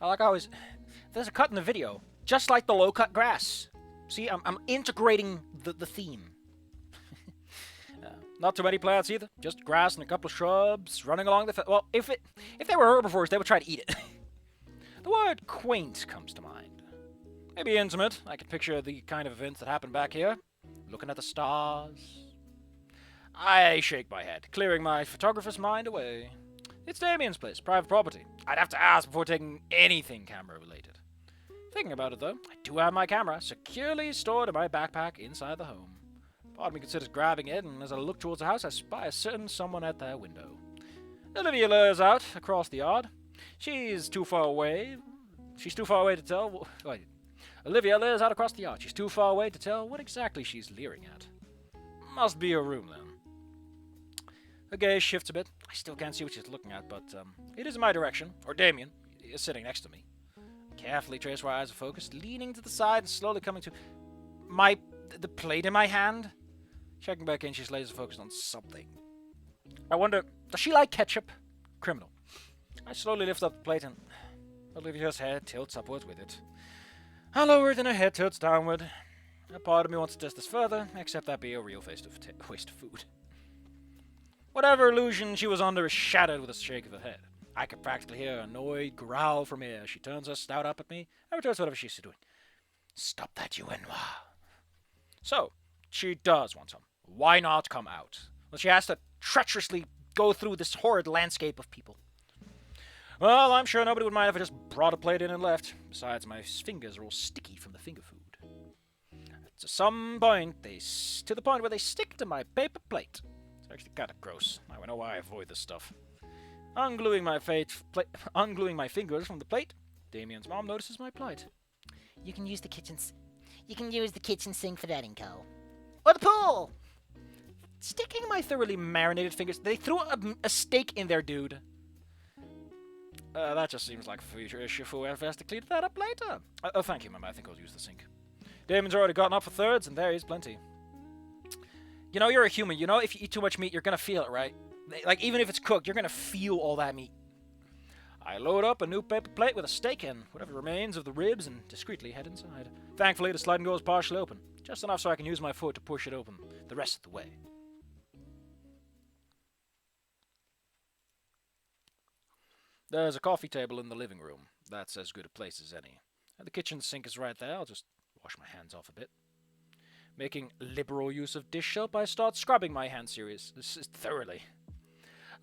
I like always. There's a cut in the video, just like the low-cut grass. See, I'm integrating the theme. Not too many plants either. Just grass and a couple of shrubs running along the. Well, if they were herbivores, they would try to eat it. The word quaint comes to mind. Maybe intimate. I can picture the kind of events that happen back here. Looking at the stars. I shake my head, clearing my photographer's mind away. It's Damien's place, private property. I'd have to ask before taking anything camera-related. Thinking about it, though, I do have my camera securely stored in my backpack inside the home. Part of me considers grabbing it, and as I look towards the house, I spy a certain someone at their window. Olivia lures out across the yard. She's too far away to tell. Wait. Olivia leers out across the yard. She's too far away to tell what exactly she's leering at. Must be her room, then. Her gaze shifts a bit. I still can't see what she's looking at, but it is in my direction. Or Damien is sitting next to me. Carefully trace where our eyes are focused, leaning to the side and slowly coming to the plate in my hand. Checking back in, she's laser focused on something. I wonder, does she like ketchup? Criminal. I slowly lift up the plate and Olivia's head tilts upwards with it. I lower it and her head tilts downward. A part of me wants to test this further, except that be a real waste of food. Whatever illusion she was under is shattered with a shake of her head. I could practically hear an annoyed growl from here. She turns her snout up at me and returns whatever she's doing. Stop that, you Noir. So, she does want some. Why not come out? Well, she has to treacherously go through this horrid landscape of people. Well, I'm sure nobody would mind if I just brought a plate in and left. Besides, my fingers are all sticky from the finger food. To some point, to the point where they stick to my paper plate. It's actually kind of gross. Now I know why I avoid this stuff. Ungluing my fingers from the plate, Damien's mom notices my plight. You can use the kitchen sink for that, Inco. Or the pool! Sticking my thoroughly marinated fingers, they threw a steak in there, dude. That just seems like a future issue for whoever has to clean that up later. Oh, thank you, Mama. I think I'll use the sink. Damien's already gotten up for thirds, and there is plenty. You know, you're a human. You know, if you eat too much meat, you're gonna feel it, right? Like, even if it's cooked, you're gonna feel all that meat. I load up a new paper plate with a steak and whatever remains of the ribs and discreetly head inside. Thankfully, the sliding door is partially open. Just enough so I can use my foot to push it open the rest of the way. There's a coffee table in the living room. That's as good a place as any. And the kitchen sink is right there. I'll just wash my hands off a bit. Making liberal use of dish soap, I start scrubbing my hands thoroughly.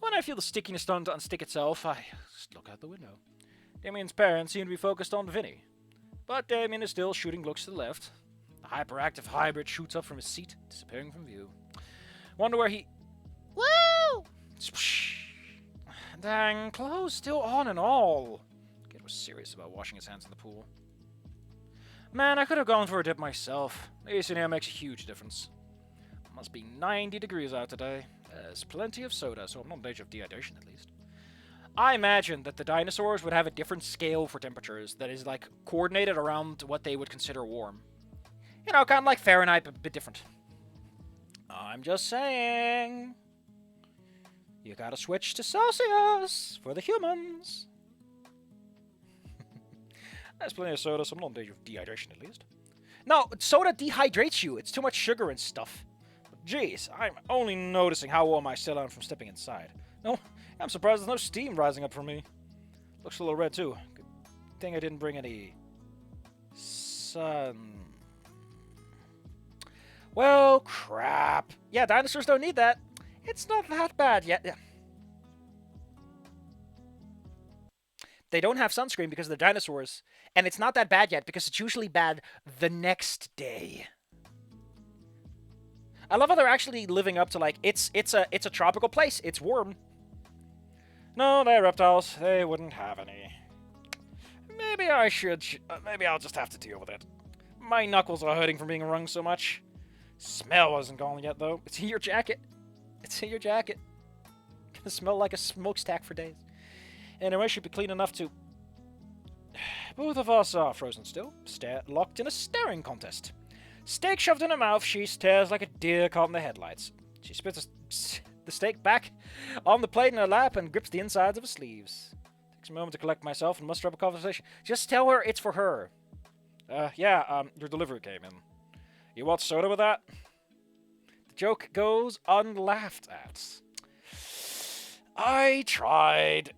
When I feel the stickiness starting to unstick itself, I just look out the window. Damien's parents seem to be focused on Vinny. But Damien is still shooting looks to the left. The hyperactive hybrid shoots up from his seat, disappearing from view. Wonder where he... Woo! Dang, clothes still on and all. Kid was serious about washing his hands in the pool. Man, I could have gone for a dip myself. AC in here makes a huge difference. Must be 90 degrees out today. There's plenty of soda, so I'm not in danger of dehydration at least. I imagine that the dinosaurs would have a different scale for temperatures that is, like, coordinated around what they would consider warm. You know, kind of like Fahrenheit, but a bit different. I'm just saying. You gotta switch to Celsius for the humans. There's plenty of soda, so I'm not in danger of dehydration at least. No, soda dehydrates you. It's too much sugar and stuff. Jeez, I'm only noticing how warm I still am from stepping inside. No, I'm surprised there's no steam rising up from me. Looks a little red too. Good thing I didn't bring any sun. Well, crap. Yeah, dinosaurs don't need that. It's not that bad yet. Yeah. They don't have sunscreen because they're dinosaurs, and it's not that bad yet because it's usually bad the next day. I love how they're actually living up to, like, it's a tropical place. It's warm. No, they're reptiles. They wouldn't have any. Maybe I should. Maybe I'll just have to deal with it. My knuckles are hurting from being wrung so much. Smell wasn't gone yet, though. It's in your jacket. It's in your jacket. Gonna smell like a smokestack for days. Anyway, should be clean enough to... Both of us are frozen still, locked in a staring contest. Steak shoved in her mouth, she stares like a deer caught in the headlights. She spits the steak back on the plate in her lap and grips the insides of her sleeves. Takes a moment to collect myself and muster up a conversation. Just tell her it's for her. Your delivery came in. You want soda with that? The joke goes unlaughed at. I tried.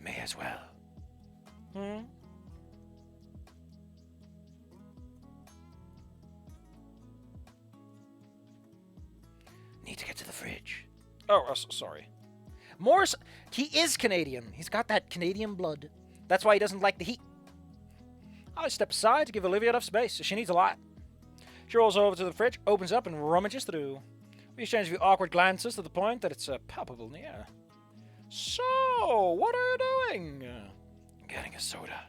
May as well. Need to get to the fridge. Oh, sorry. Morris, he is Canadian. He's got that Canadian blood. That's why he doesn't like the heat. I step aside to give Olivia enough space. She needs a lot. She rolls over to the fridge, opens up, and rummages through. We exchange a few awkward glances to the point that it's palpable near. So, what are you doing? Getting a soda.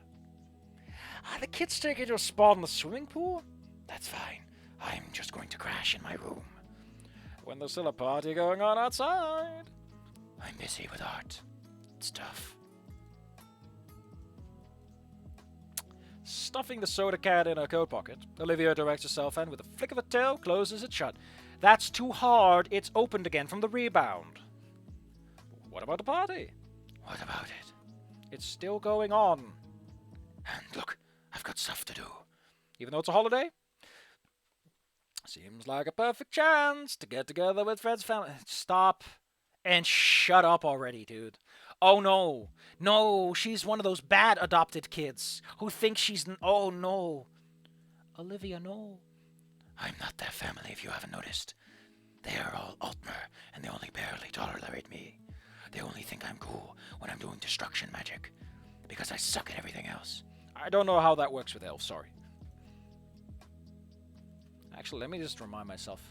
The kids take you to a spot in the swimming pool? That's fine. I'm just going to crash in my room. When there's still a party going on outside. I'm busy with art. It's tough. Stuffing the soda can in her coat pocket, Olivia directs herself and with a flick of her tail closes it shut. That's too hard. It's opened again from the rebound. What about the party? What about it? It's still going on. And look, I've got stuff to do. Even though it's a holiday? Seems like a perfect chance to get together with Fred's family. Stop and shut up already, dude. Oh no. No, she's one of those bad adopted kids who think she's... Oh no. Olivia, no. I'm not their family if you haven't noticed. They are all Altmer and they only barely tolerate me. They only think I'm cool when I'm doing destruction magic because I suck at everything else. I don't know how that works with elves, sorry. Actually, let me just remind myself.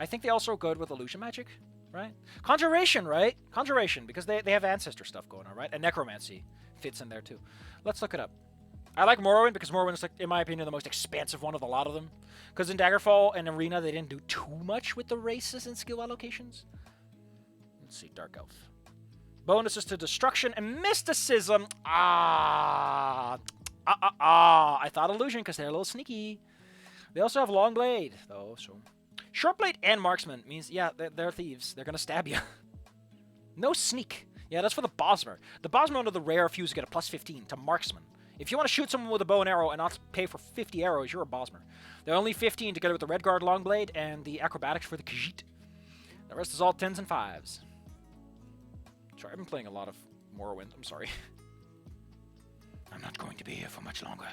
I think they also are good with illusion magic, right? Conjuration, right? Conjuration, because they have ancestor stuff going on, right? And necromancy fits in there too. Let's look it up. I like Morrowind because Morrowind is, like, in my opinion, the most expansive one of a lot of them. Because in Daggerfall and Arena, they didn't do too much with the races and skill allocations. Let's see, Dark Elf. Bonuses to destruction and mysticism. I thought illusion because they're a little sneaky. They also have long blade, though, so... Short blade and marksman means, yeah, they're thieves. They're gonna stab you. No sneak. Yeah, that's for the Bosmer. The Bosmer under the rare fuse get a plus 15 to marksman. If you want to shoot someone with a bow and arrow and not pay for 50 arrows, you're a Bosmer. They're only 15 together with the Redguard Longblade and the acrobatics for the Khajiit. The rest is all 10s and 5s. Sorry, I've been playing a lot of Morrowind. I'm sorry. I'm not going to be here for much longer.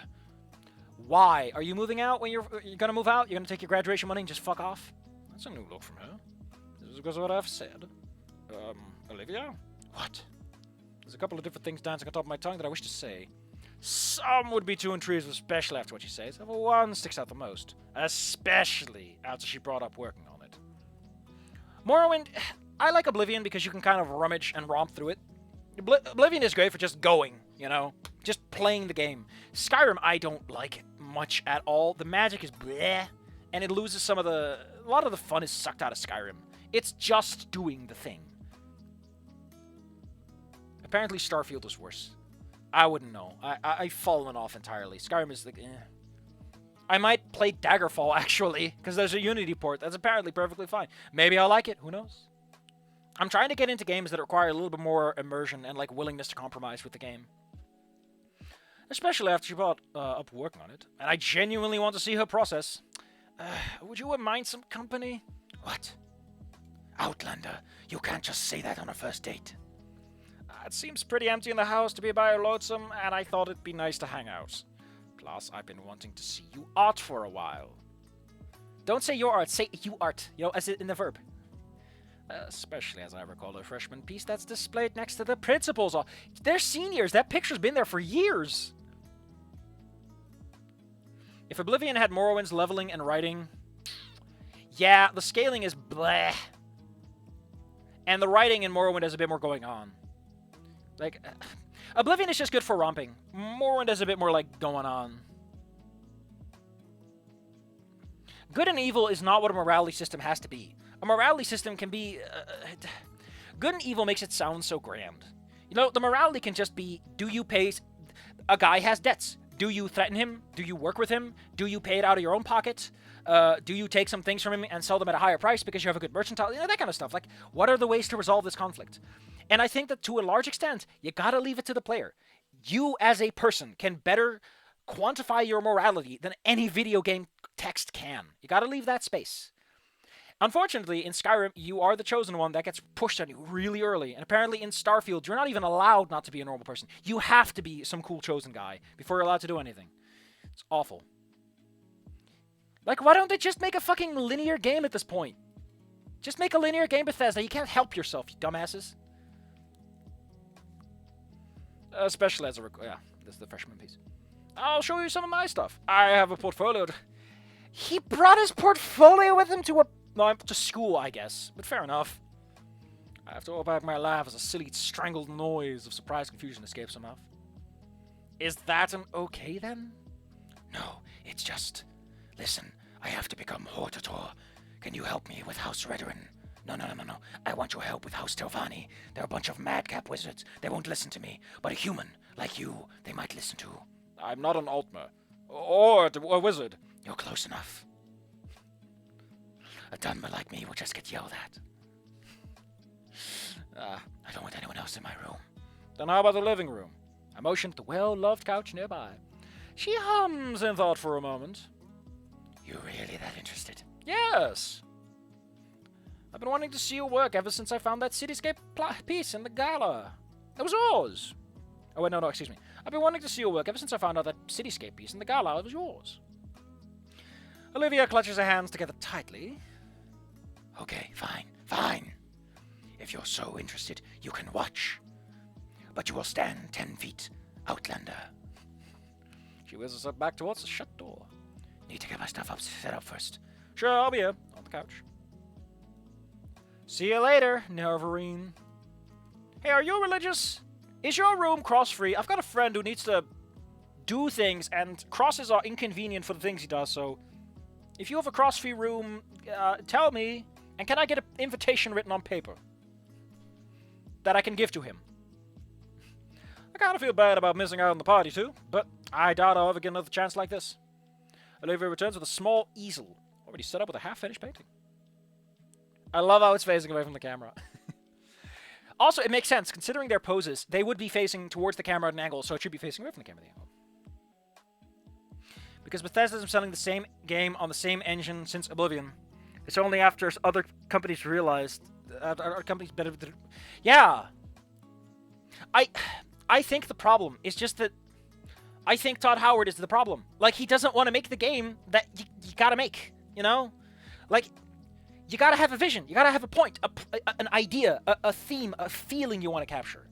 Why? Are you moving out when you're gonna move out? You're gonna take your graduation money and just fuck off? That's a new look from her. This is because of what I've said. Olivia? What? There's a couple of different things dancing on top of my tongue that I wish to say. Some would be too intrigued, especially after what she says. But one sticks out the most. Especially after she brought up working on it. Morrowind, I like Oblivion because you can kind of rummage and romp through it. Oblivion is great for just going, you know? Just playing the game. Skyrim, I don't like it much at all. The magic is bleh, and it loses some of the... A lot of the fun is sucked out of Skyrim. It's just doing the thing. Apparently Starfield is worse. I wouldn't know. I've fallen off entirely. Skyrim is like, I might play Daggerfall, actually, because there's a Unity port. That's apparently perfectly fine. Maybe I'll like it. Who knows? I'm trying to get into games that require a little bit more immersion and, like, willingness to compromise with the game. Especially after she brought up working on it. And I genuinely want to see her process. Would you mind some company? What? Outlander, you can't just say that on a first date. It seems pretty empty in the house to be by your lonesome, and I thought it'd be nice to hang out. Plus, I've been wanting to see you art for a while. Don't say your art, say you art, you know, as in the verb. Especially as I recall a freshman piece that's displayed next to the principal's. They're seniors. That picture's been there for years. If Oblivion had Morrowind's leveling and writing, yeah, the scaling is bleh. And the writing in Morrowind has a bit more going on. Like, Oblivion is just good for romping. Morrowind has a bit more, like, going on. Good and evil is not what a morality system has to be. A morality system can be... good and evil makes it sound so grand. You know, the morality can just be, do you pay... A guy has debts. Do you threaten him? Do you work with him? Do you pay it out of your own pocket? Do you take some things from him and sell them at a higher price because you have a good mercantile? You know, that kind of stuff. Like, what are the ways to resolve this conflict? And I think that to a large extent, you gotta leave it to the player. You as a person can better quantify your morality than any video game text can. You gotta leave that space. Unfortunately, in Skyrim, you are the chosen one that gets pushed on you really early. And apparently in Starfield, you're not even allowed not to be a normal person. You have to be some cool chosen guy before you're allowed to do anything. It's awful. Like, why don't they just make a fucking linear game at this point? Just make a linear game, Bethesda. You can't help yourself, you dumbasses. Especially as a... Yeah, this is the freshman piece. I'll show you some of my stuff. I have a portfolio. He brought his portfolio with him to school, I guess. But fair enough. I have to hold back my laugh as a silly, strangled noise of surprised confusion escapes her mouth. Is that an okay, then? No, it's just... Listen, I have to become Hortator. Can you help me with House Redoran? No. I want your help with House Telvanni. They're a bunch of madcap wizards. They won't listen to me. But a human, like you, they might listen to. I'm not an Altmer. Or a wizard. You're close enough. A Dunmer like me will just get yelled at. I don't want anyone else in my room. Then how about the living room? I motioned the well-loved couch nearby. She hums in thought for a moment. You really that interested? Yes. I've been wanting to see your work ever since I found that cityscape piece in the gala. It was yours. Oh, wait, no, excuse me. I've been wanting to see your work ever since I found out that cityscape piece in the gala. It was yours. Olivia clutches her hands together tightly. Okay, fine. If you're so interested, you can watch. But you will stand 10 feet, Outlander. She whizzes up back towards the shut door. Need to get my stuff set up first. Sure, I'll be here, on the couch. See you later, Nervarine. Hey, are you religious? Is your room cross-free? I've got a friend who needs to do things, and crosses are inconvenient for the things he does, so... If you have a cross-free room, tell me, and can I get an invitation written on paper? That I can give to him. I kind of feel bad about missing out on the party, too, but I doubt I'll ever get another chance like this. Olivia returns with a small easel, already set up with a half-finished painting. I love how it's facing away from the camera. Also, it makes sense. Considering their poses, they would be facing towards the camera at an angle, so it should be facing away from the camera at the angle. Because Bethesda's been selling the same game on the same engine since Oblivion. It's only after other companies realized... Our companies better... Yeah! I think the problem is just that... I think Todd Howard is the problem. Like, he doesn't want to make the game that you gotta make, you know? Like... You gotta have a vision. You gotta have a point, an idea, a theme, a feeling you want to capture.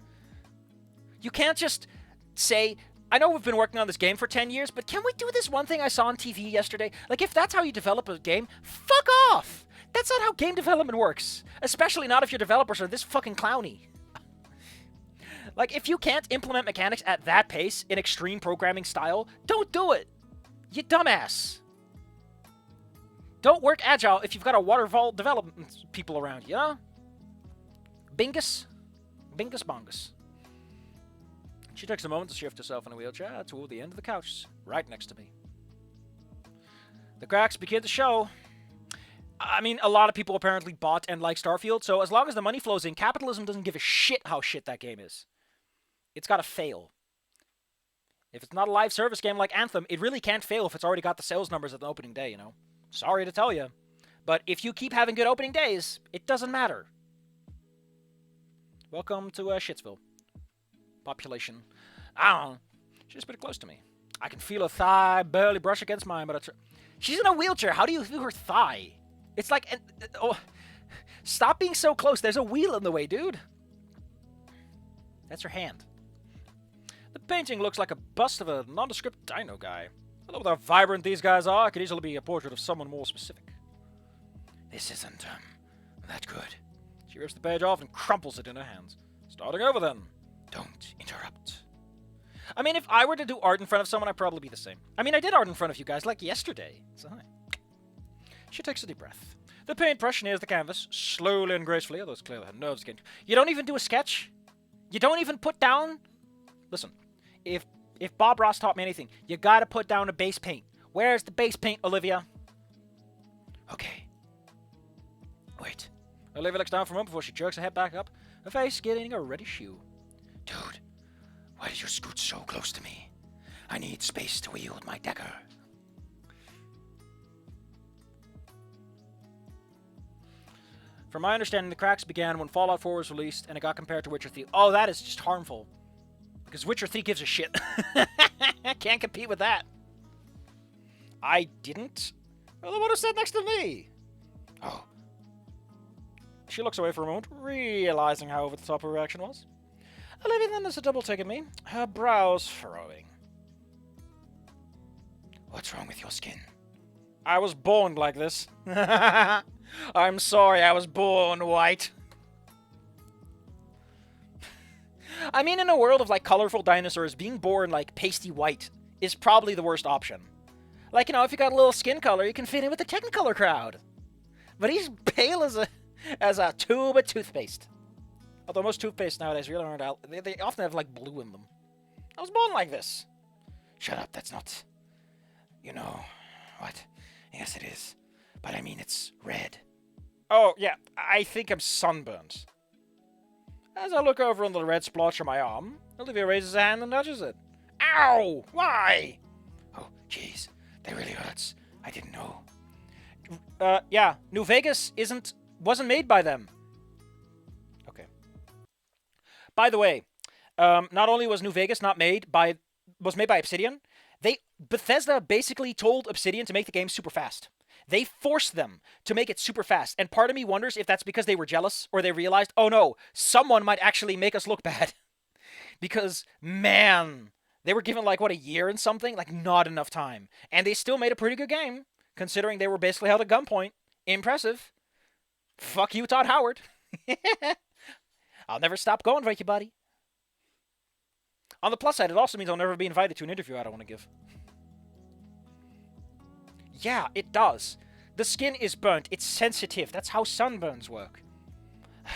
You can't just say, I know we've been working on this game for 10 years, but can we do this one thing I saw on TV yesterday? Like, if that's how you develop a game, fuck off! That's not how game development works. Especially not if your developers are this fucking clowny. Like, if you can't implement mechanics at that pace, in extreme programming style, don't do it! You dumbass! Don't work agile if you've got a waterfall development people around, you know? Bingus. Bingus bongus. She takes a moment to shift herself in a wheelchair toward the end of the couch, right next to me. The cracks begin to show. I mean, a lot of people apparently bought and like Starfield, so as long as the money flows in, capitalism doesn't give a shit how shit that game is. It's gotta fail. If it's not a live service game like Anthem, it really can't fail if it's already got the sales numbers at the opening day, you know? Sorry to tell you. But if you keep having good opening days, it doesn't matter. Welcome to Shitsville. Population. I don't know. She's pretty close to me. I can feel her thigh barely brush against mine, but she's in a wheelchair. How do you feel her thigh? It's like... oh, stop being so close. There's a wheel in the way, dude. That's her hand. The painting looks like a bust of a nondescript dino guy. I love how vibrant these guys are. It could easily be a portrait of someone more specific. This isn't, that good. She rips the page off and crumples it in her hands. Starting over, then. Don't interrupt. I mean, if I were to do art in front of someone, I'd probably be the same. I mean, I did art in front of you guys, like yesterday. So, hi. She takes a deep breath. The paintbrush nears the canvas, slowly and gracefully, although it's clear that her nerves getting... You don't even do a sketch? You don't even put down... Listen, if Bob Ross taught me anything, you gotta put down a base paint. Where's the base paint, Olivia? Okay. Wait. Olivia looks down for a moment before she jerks her head back up. her face getting a reddish hue. Dude, why did you scoot so close to me? I need space to wield my dagger. From my understanding, the cracks began when Fallout 4 was released and it got compared to Witcher 3. Oh, that is just harmful. Because Witcher 3 gives a shit. Can't compete with that. I didn't? Well, the one who sat next to me. Oh. She looks away for a moment, realizing how over the top her reaction was. Olivia then does a double take at me, her brows furrowing. What's wrong with your skin? I was born like this. I'm sorry, I was born white. I mean, in a world of, like, colorful dinosaurs, being born, like, pasty white is probably the worst option. Like, you know, if you got a little skin color, you can fit in with the Technicolor crowd. But he's pale as a tube of toothpaste. Although most toothpaste nowadays really aren't out. They often have, like, blue in them. I was born like this. Shut up, that's not... You know... What? Yes, it is. But I mean, it's red. Oh, yeah, I think I'm sunburned. As I look over on the red splotch on my arm, Olivia raises a hand and nudges it. Ow! Why? Oh, jeez. That really hurts. I didn't know. Yeah. New Vegas wasn't made by them. Okay. By the way, not only was New Vegas made by Obsidian, Bethesda basically told Obsidian to make the game super fast. They forced them to make it super fast, and part of me wonders if that's because they were jealous, or they realized, oh no, someone might actually make us look bad. Because, man, they were given, like, what, a year and something? Like, not enough time. And they still made a pretty good game, considering they were basically held at gunpoint. Impressive. Fuck you, Todd Howard. I'll never stop going for you, buddy. On the plus side, it also means I'll never be invited to an interview I don't want to give. Yeah, it does. The skin is burnt. It's sensitive. That's how sunburns work.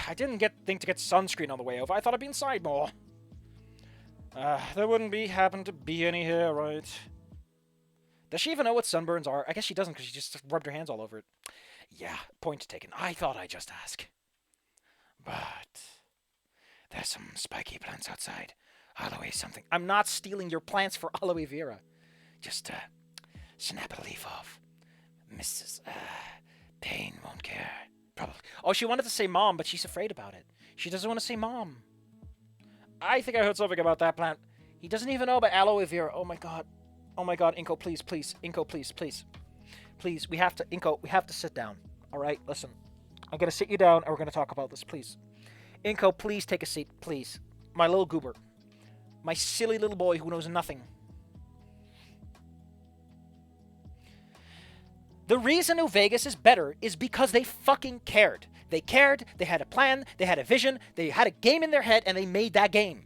I didn't think to get sunscreen on the way over. I thought I'd be inside more. There wouldn't happen to be any here, right? Does she even know what sunburns are? I guess she doesn't because she just rubbed her hands all over it. Yeah, point taken. I thought I'd just ask. But there's some spiky plants outside. Aloe something. I'm not stealing your plants for aloe vera. Just, snap a leaf off. Mrs. Payne won't care. Probably. Oh, she wanted to say mom, but she's afraid about it. She doesn't want to say mom. I think I heard something about that plant. He doesn't even know about aloe vera. Oh my god. Oh my god, Inco, please, please. Inco, please, please. Please, Inco, we have to sit down. Alright, listen. I'm gonna sit you down and we're gonna talk about this, please. Inco, please take a seat, please. My little goober. My silly little boy who knows nothing. The reason New Vegas is better is because they fucking cared. They cared, they had a plan, they had a vision, they had a game in their head, and they made that game.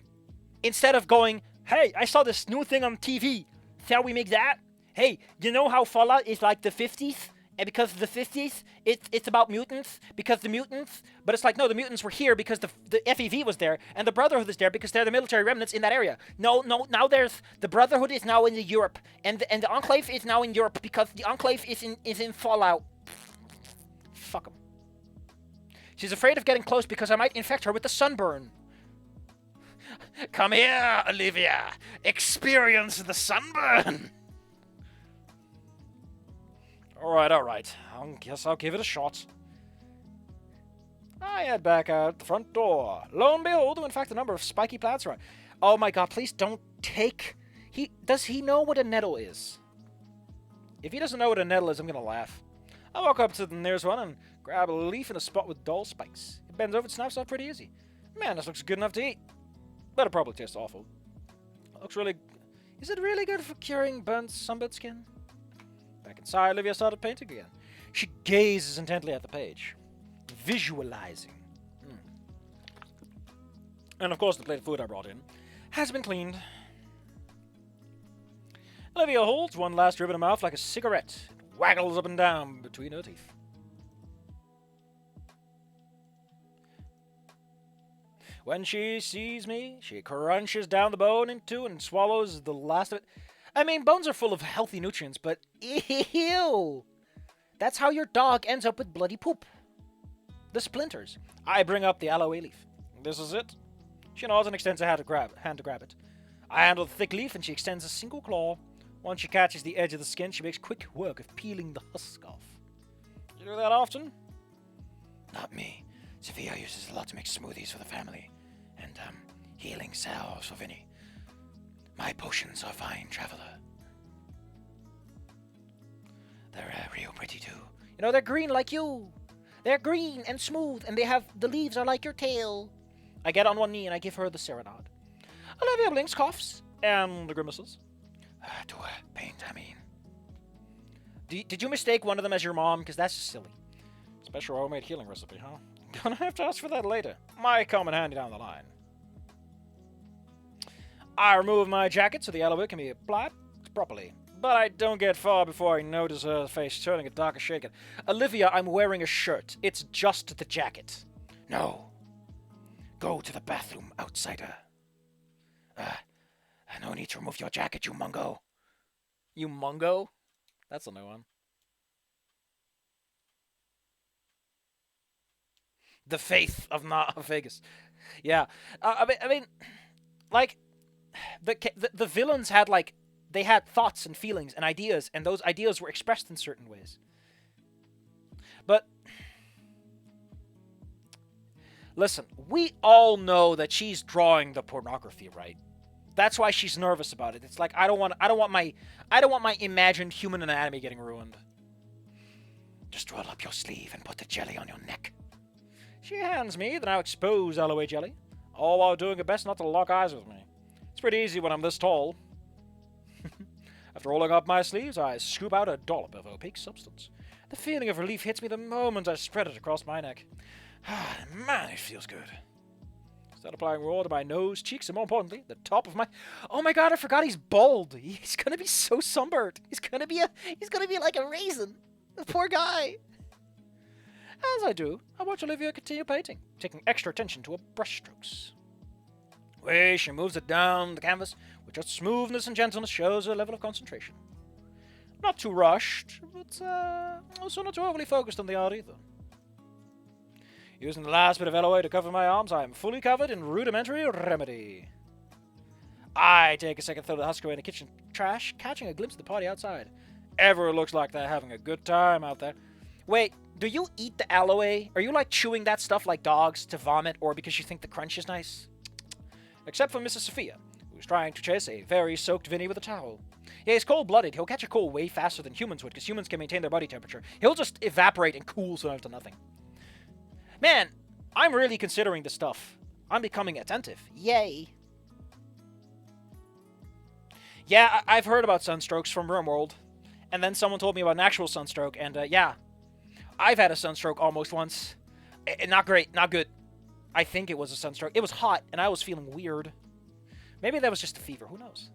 Instead of going, hey, I saw this new thing on TV. Shall we make that? Hey, you know how Fallout is like the 50s? And because of the 50s, it's about mutants, because the mutants... But it's like, no, the mutants were here because the FEV was there, and the Brotherhood is there because they're the military remnants in that area. No, now there's... The Brotherhood is now in Europe, and the Enclave is now in Europe because the Enclave is in Fallout. Fuck them. She's afraid of getting close because I might infect her with the sunburn. Come here, Olivia. Experience the sunburn. Alright. I guess I'll give it a shot. I head back out the front door. Lo and behold, in fact, a number of spiky plants around. Oh my god, please don't take... Does he know what a nettle is? If he doesn't know what a nettle is, I'm gonna laugh. I walk up to the nearest one and grab a leaf in a spot with dull spikes. It bends over and snaps off pretty easy. Man, this looks good enough to eat. But it probably tastes awful. It looks really... Is it really good for curing burnt sunburned skin? Back inside, Olivia started painting again. She gazes intently at the page, visualizing. And of course, the plate of food I brought in has been cleaned. Olivia holds one last rib in her mouth like a cigarette. It waggles up and down between her teeth. When she sees me, she crunches down the bone in two and swallows the last of it. I mean, bones are full of healthy nutrients, but ew! That's how your dog ends up with bloody poop. The splinters. I bring up the aloe leaf. This is it. She nods and extends a hand to grab it. I handle the thick leaf, and she extends a single claw. Once she catches the edge of the skin, she makes quick work of peeling the husk off. You do that often? Not me. Sophia uses a lot to make smoothies for the family, and, healing salves for Vinny. My potions are fine, traveler. They're real pretty, too. You know, they're green like you. They're green and smooth, and the leaves are like your tail. I get on one knee and I give her the serenade. Olivia blinks, coughs, and grimaces. To paint, I mean. Did you mistake one of them as your mom? Because that's just silly. Special homemade healing recipe, huh? Gonna have to ask for that later. Might come in handy down the line. I remove my jacket so the aloe can be applied properly. But I don't get far before I notice her face turning a darker shade. Olivia, I'm wearing a shirt. It's just the jacket. No. Go to the bathroom, outsider. No need to remove your jacket, you mungo. You mungo? That's a new one. The faith of Vegas. Yeah. I mean, like, the villains had, like, they had thoughts and feelings and ideas, and those ideas were expressed in certain ways. But, listen, we all know that she's drawing the pornography, right? That's why she's nervous about it. It's like, I don't want my imagined human anatomy getting ruined. Just roll up your sleeve and put the jelly on your neck. She hands me the now exposed aloe jelly, all while doing her best not to lock eyes with me. It's pretty easy when I'm this tall. After rolling up my sleeves, I scoop out a dollop of opaque substance. The feeling of relief hits me the moment I spread it across my neck. Man, it feels good. Start applying more to my nose, cheeks, and more importantly, the top of my... Oh my god, I forgot he's bald. He's gonna be so sunburned. He's gonna be like a raisin. The poor guy. As I do, I watch Olivia continue painting, taking extra attention to her brushstrokes. The way she moves it down the canvas with just smoothness and gentleness shows her level of concentration. Not too rushed, but also not too overly focused on the art either. Using the last bit of aloe to cover my arms, I am fully covered in rudimentary remedy. I take a second throw of the husk away in the kitchen trash, catching a glimpse of the party outside. Everyone looks like they're having a good time out there. Wait, do you eat the aloe? Are you like chewing that stuff like dogs to vomit, or because you think the crunch is nice? Except for Mrs. Sophia, who's trying to chase a very soaked Vinny with a towel. Yeah, he's cold-blooded. He'll catch a cold way faster than humans would, because humans can maintain their body temperature. He'll just evaporate and cool so to nothing. Man, I'm really considering this stuff. I'm becoming attentive. Yay. Yeah, I've heard about sunstrokes from RimWorld. And then someone told me about an actual sunstroke, and yeah. I've had a sunstroke almost once. Not great, not good. I think it was a sunstroke. It was hot, and I was feeling weird. Maybe that was just a fever, who knows?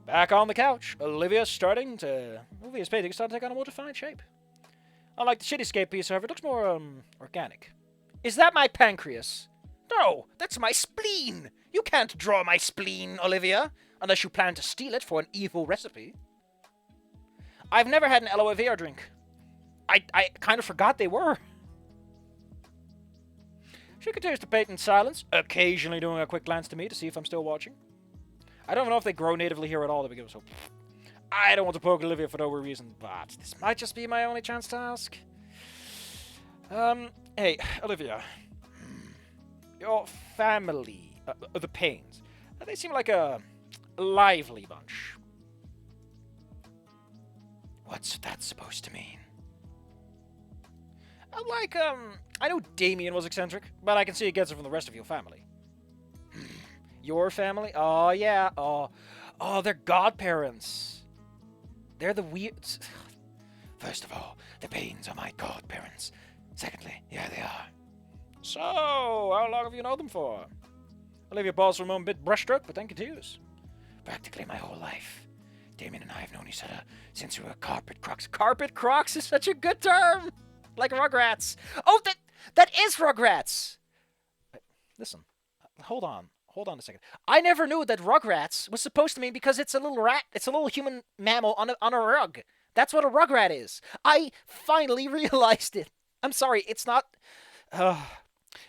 Back on the couch, Olivia's painting starting to take on a more defined shape. Unlike the cityscape piece, however, it looks more, organic. Is that my pancreas? No, that's my spleen! You can't draw my spleen, Olivia, unless you plan to steal it for an evil recipe. I've never had an aloe vera drink. I kind of forgot they were. She continues to paint in silence, occasionally doing a quick glance to me to see if I'm still watching. I don't know if they grow natively here at all to begin with, so I don't want to poke Olivia for no reason, but this might just be my only chance to ask. Hey, Olivia. Your family, the Paynes, they seem like a lively bunch. What's that supposed to mean? I know Damien was eccentric, but I can see it gets it from the rest of your family. Your family? Oh, yeah. Oh, they're godparents. They're the weird... First of all, the Paynes are my godparents. Secondly, yeah, they are. So, how long have you known them for? Olivia paused for a moment, bit brushstroke, but then continues. Practically my whole life. Damien and I have known each other since we were carpet crocs. Carpet crocs is such a good term! Like Rugrats. Oh, that is Rugrats! Listen, hold on a second. I never knew that Rugrats was supposed to mean because it's a little rat, it's a little human mammal on a rug. That's what a Rugrat is. I finally realized it. I'm sorry, it's not...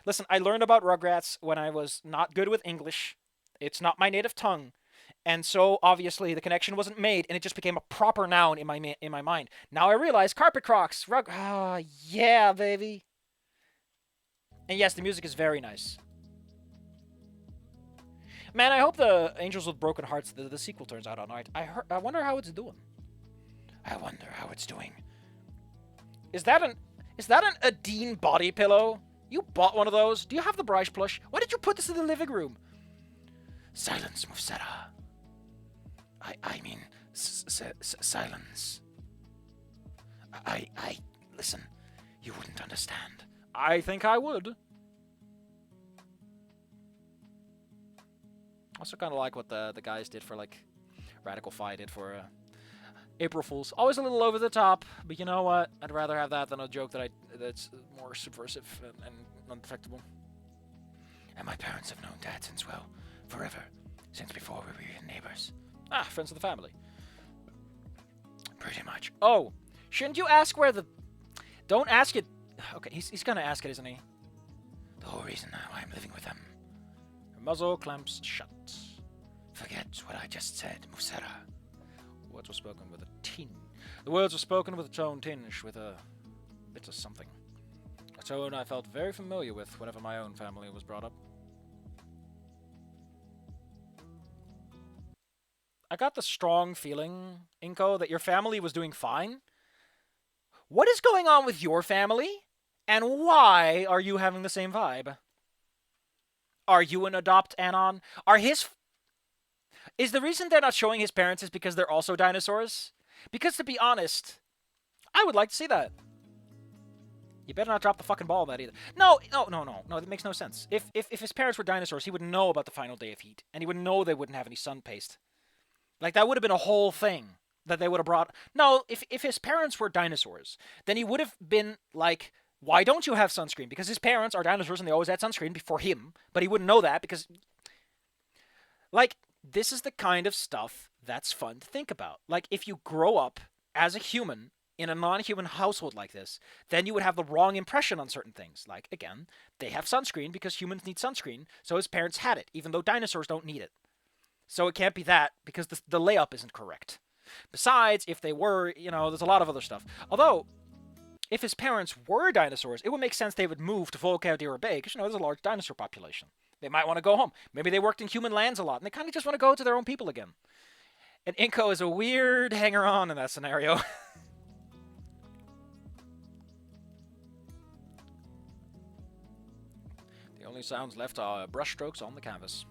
Listen, I learned about Rugrats when I was not good with English. It's not my native tongue. And so obviously the connection wasn't made, and it just became a proper noun in my mind. Now I realize carpet crocs, ah, yeah, baby. And yes, the music is very nice. Man, I hope the Angels with Broken Hearts, the sequel turns out alright. I wonder how it's doing. I wonder how it's doing. Is that an Adine body pillow? You bought one of those? Do you have the Bryce plush? Why did you put this in the living room? Silence, Mufseta. I mean, silence. Listen, you wouldn't understand. I think I would. Also kind of like what the guys did for, like, Radical Fi did for April Fools. Always a little over the top, but you know what? I'd rather have that than a joke that's more subversive and undetectable. And my parents have known Dad since, well, forever. Since before we were even neighbors. Ah, friends of the family. Pretty much. Oh, shouldn't you ask where the... Don't ask it... Okay, he's gonna ask it, isn't he? The whole reason why I'm living with them. Her muzzle clamps shut. Forget what I just said, Mufseta. Words were spoken with a tinge. The words were spoken with a tone tinged with a bit of something. A tone I felt very familiar with whenever my own family was brought up. I got the strong feeling, Inco, that your family was doing fine. What is going on with your family? And why are you having the same vibe? Are you an adopt anon? Is the reason they're not showing his parents is because they're also dinosaurs? Because to be honest, I would like to see that. You better not drop the fucking ball on that either. No, that makes no sense. If his parents were dinosaurs, he would know about the final day of heat, and he would know they wouldn't have any sun paste. Like, that would have been a whole thing that they would have brought... No, if his parents were dinosaurs, then he would have been like, why don't you have sunscreen? Because his parents are dinosaurs and they always had sunscreen before him, but he wouldn't know that because... Like, this is the kind of stuff that's fun to think about. Like, if you grow up as a human in a non-human household like this, then you would have the wrong impression on certain things. Like, again, they have sunscreen because humans need sunscreen, so his parents had it, even though dinosaurs don't need it. So it can't be that, because the layup isn't correct. Besides, if they were, there's a lot of other stuff. Although, if his parents were dinosaurs, it would make sense they would move to Volcadera Bay, because, there's a large dinosaur population. They might want to go home. Maybe they worked in human lands a lot, and they kind of just want to go to their own people again. And Inco is a weird hanger-on in that scenario. The only sounds left are brushstrokes on the canvas.